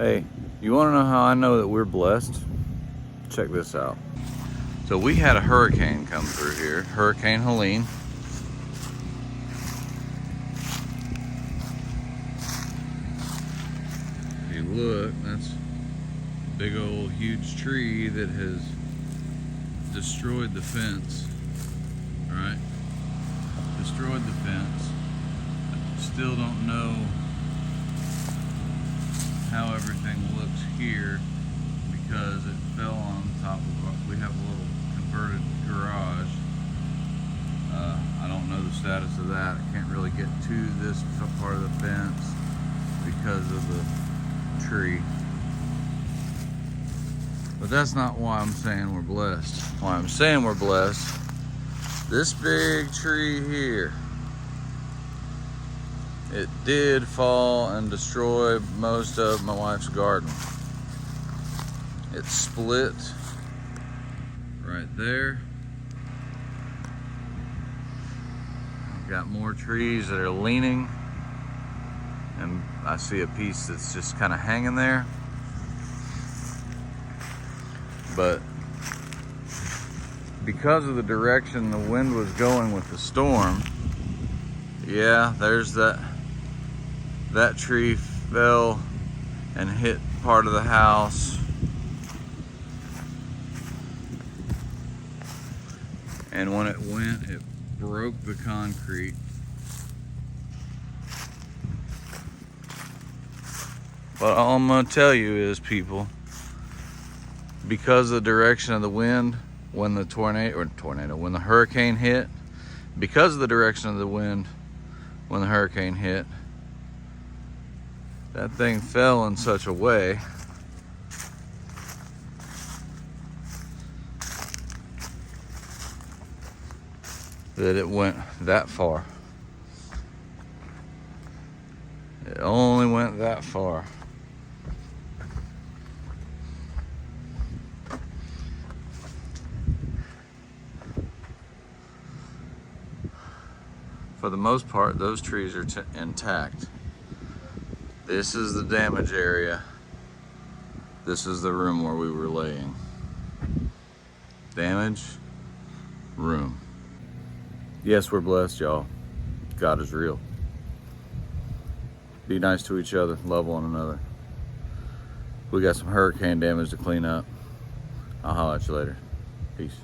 Hey, you want to know how I know that we're blessed? Check this out. So we had a hurricane come through here, Hurricane Helene. If you look, that's a big old huge tree that has destroyed the fence, right? Destroyed the fence. Still don't know how everything looks here because it fell on top of our, we have a little converted garage. I don't know the status of that. I can't really get to this part of the fence because of the tree. But that's not why I'm saying we're blessed. Why I'm saying we're blessed, this big tree here, it did fall and destroy most of my wife's garden. It split right there. Got more trees that are leaning, and I see a piece that's just kind of hanging there. But because of the direction the wind was going with the storm, yeah, there's that tree fell and hit part of the house. And when it went, it broke the concrete. But all I'm gonna tell you is, people, because of the direction of the wind, when the when the hurricane hit, because of the direction of the wind, when the hurricane hit, that thing fell in such a way that it went that far. It only went that far. For the most part, those trees are intact. This is the damage area. This is the room where we were laying. Damage, room. Yes, we're blessed, y'all. God is real. Be nice to each other, love one another. We got some hurricane damage to clean up. I'll holler at you later. Peace.